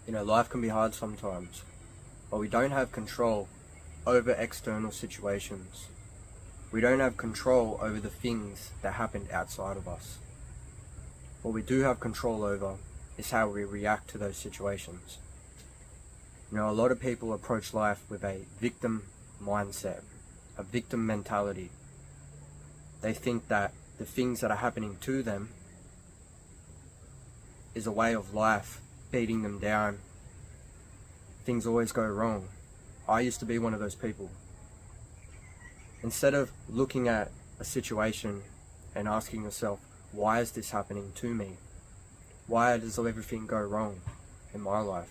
Life can be hard sometimes, but we don't have control over external situations. We don't have control over the things that happened outside of us. What we do have control over is how we react to those situations. A lot of people approach life with a victim mindset, a victim mentality. They think that the things that are happening to them is a way of life beating them down. Things always go wrong. I used to be one of those people. Instead of looking at a situation and asking yourself, why is this happening to me? Why does everything go wrong in my life?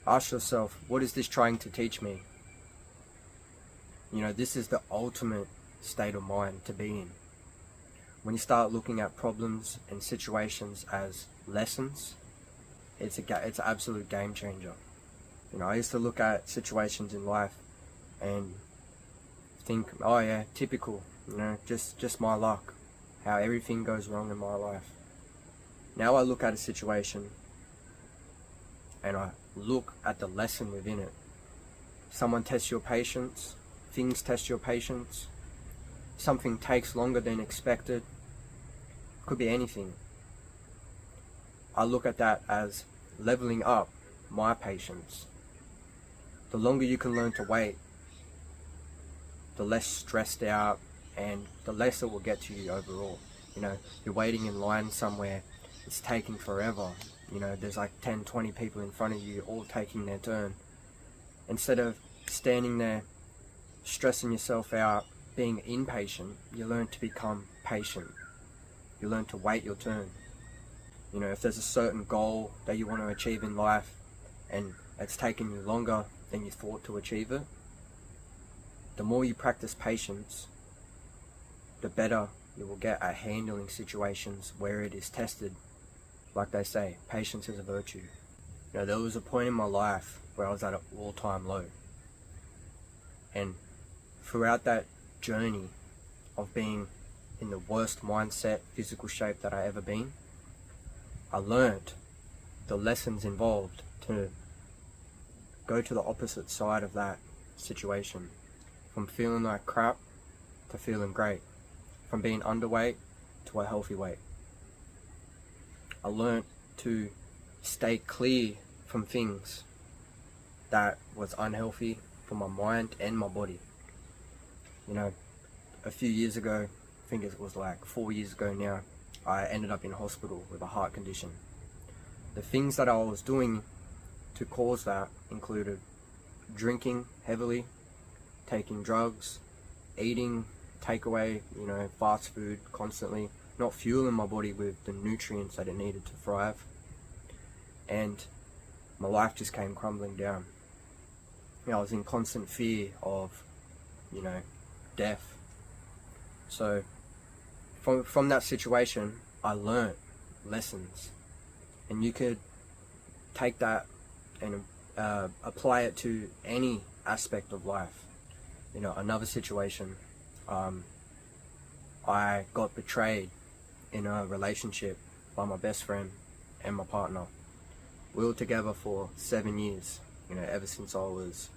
Ask yourself, what is this trying to teach me? This is the ultimate state of mind to be in. When you start looking at problems and situations as lessons, it's an absolute game changer. I used to look at situations in life and think, oh yeah, typical, just my luck, how everything goes wrong in my life. Now I look at a situation and I look at the lesson within it. Someone tests your patience, things test your patience, something takes longer than expected, could be anything. I look at that as leveling up my patience. The longer you can learn to wait, the less stressed out and the less it will get to you overall. You're waiting in line somewhere, it's taking forever. There's like 10, 20 people in front of you all taking their turn. Instead of standing there, stressing yourself out, being impatient, you learn to become patient. You learn to wait your turn. If there's a certain goal that you want to achieve in life and it's taken you longer than you thought to achieve it, the more you practice patience, the better you will get at handling situations where it is tested. Like they say, patience is a virtue. There was a point in my life where I was at an all-time low. And throughout that journey of being in the worst mindset, physical shape that I ever been, I learned the lessons involved to go to the opposite side of that situation. From feeling like crap to feeling great. From being underweight to a healthy weight. I learned to stay clear from things that was unhealthy for my mind and my body. A few years ago, I think it was like 4 years ago now, I ended up in hospital with a heart condition. The things that I was doing to cause that included drinking heavily, taking drugs, eating takeaway, fast food constantly, not fueling my body with the nutrients that it needed to thrive. And my life just came crumbling down. I was in constant fear of, death. So from that situation, I learned lessons. And you could take that and apply it to any aspect of life. Another situation, I got betrayed in a relationship by my best friend and my partner. We were together for 7 years, ever since I was,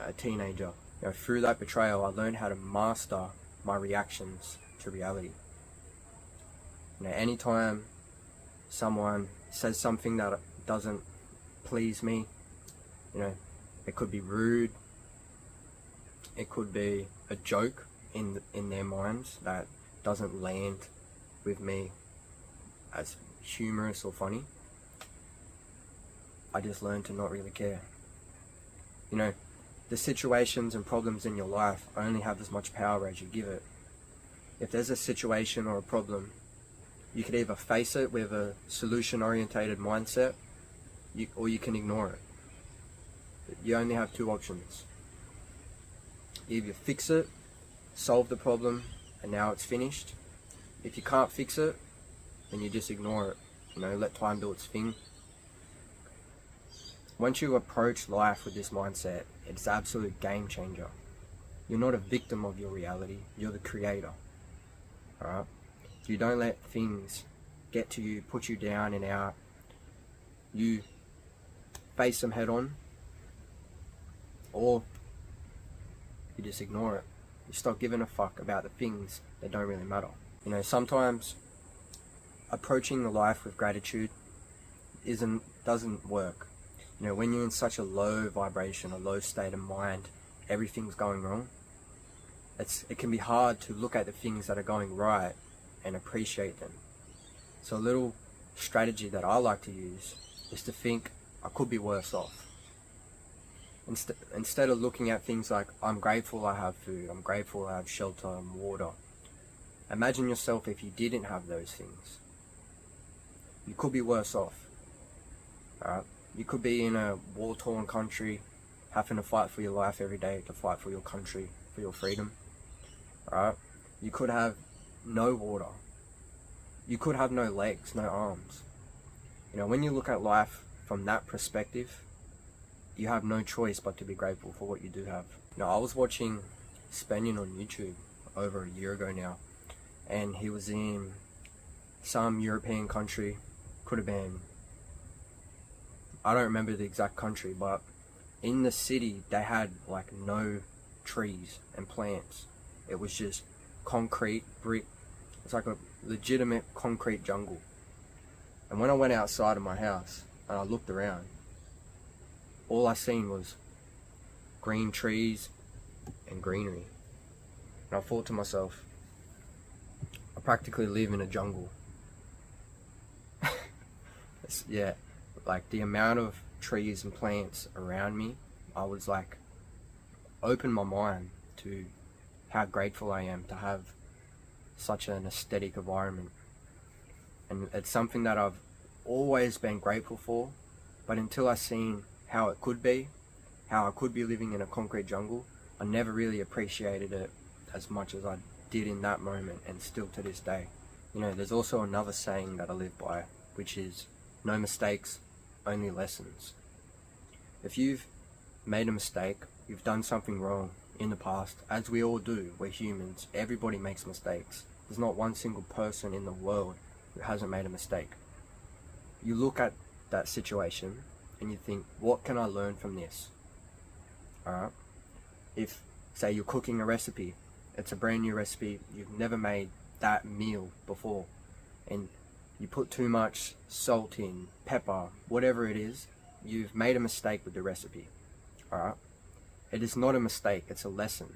a teenager. Through that betrayal, I learned how to master my reactions to reality. Anytime someone says something that doesn't please me, it could be rude, it could be a joke in their minds that doesn't land with me as humorous or funny, I just learned to not really care. The situations and problems in your life only have as much power as you give it. If there's a situation or a problem, you could either face it with a solution-orientated mindset, or you can ignore it. You only have two options. Either fix it, solve the problem, and now it's finished. If you can't fix it, then you just ignore it. Let time do its thing. Once you approach life with this mindset, it's an absolute game changer. You're not a victim of your reality, you're the creator. Alright? You don't let things get to you, put you down and out. You face them head on, or you just ignore it. You stop giving a fuck about the things that don't really matter. You know, sometimes approaching the life with gratitude doesn't work. You know, when you're in such a low vibration, a low state of mind, everything's going wrong. It can be hard to look at the things that are going right and appreciate them. So a little strategy that I like to use is to think, I could be worse off. Instead of looking at things like, I'm grateful I have food, I'm grateful I have shelter and water. Imagine yourself if you didn't have those things. You could be worse off. Alright? You could be in a war-torn country, having to fight for your life every day, to fight for your country, for your freedom. Alright? You could have no water. You could have no legs, no arms. You know, when you look at life from that perspective, you have no choice but to be grateful for what you do have. You know, I was watching Spaniard on YouTube over a year ago now, and he was in some European country, could have been, I don't remember the exact country, but in the city they had like no trees and plants. It was just concrete, brick. It's like a legitimate concrete jungle. And when I went outside of my house and I looked around, all I seen was green trees and greenery. And I thought to myself, I practically live in a jungle. Yeah, like the amount of trees and plants around me, I was like, open my mind to how grateful I am to have such an aesthetic environment. And it's something that I've always been grateful for, but until I seen how it could be, how I could be living in a concrete jungle, I never really appreciated it as much as I did in that moment, and still to this day. You know, there's also another saying that I live by, which is, no mistakes, only lessons. If you've made a mistake, you've done something wrong in the past, as we all do, we're humans, everybody makes mistakes. There's not one single person in the world who hasn't made a mistake. You look at that situation and you think, what can I learn from this? Alright? If, say, you're cooking a recipe, it's a brand new recipe, you've never made that meal before, and you put too much salt in, pepper, whatever it is, you've made a mistake with the recipe. Alright? It is not a mistake, it's a lesson.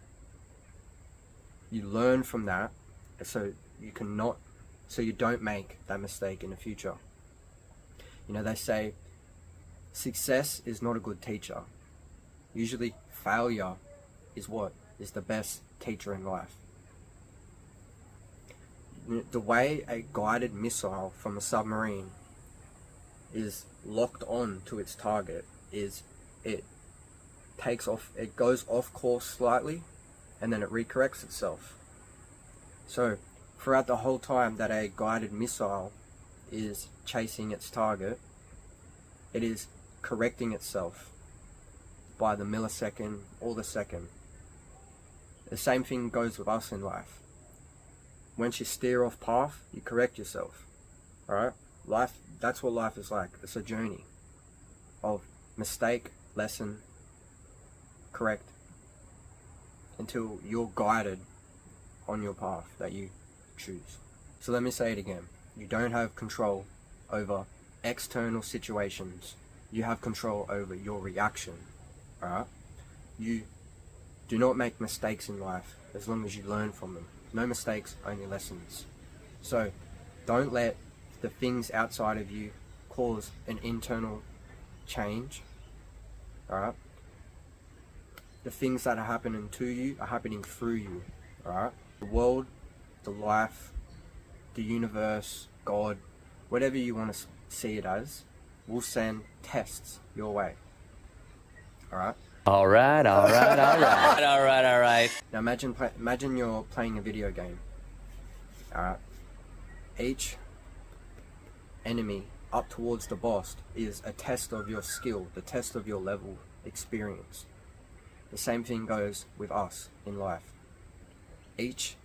You learn from that so you don't make that mistake in the future. You know, they say success is not a good teacher. Usually failure is the best teacher in life. The way a guided missile from a submarine is locked on to its target is it goes off course slightly and then it recorrects itself. So throughout the whole time that a guided missile is chasing its target, it is correcting itself by the millisecond or the second. The same thing goes with us in life. Once you steer off path, you correct yourself. Alright? Life, that's what life is like. It's a journey of mistake, lesson, correct, until you're guided on your path that you choose. So let me say it again. You don't have control over external situations. You have control over your reaction. Alright? You do not make mistakes in life as long as you learn from them. No mistakes, only lessons. So don't let the things outside of you cause an internal change. Alright? The things that are happening to you are happening through you. Alright? The world, the life, the universe, God, whatever you want to see it as, will send tests your way. Alright? Alright. Now imagine you're playing a video game. Alright? Each enemy up towards the boss is a test of your skill, the test of your level experience. The same thing goes with us in life. Each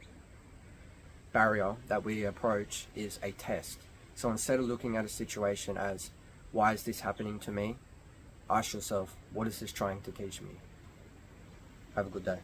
barrier that we approach is a test. So instead of looking at a situation as, why is this happening to me? Ask yourself, what is this trying to teach me? Have a good day.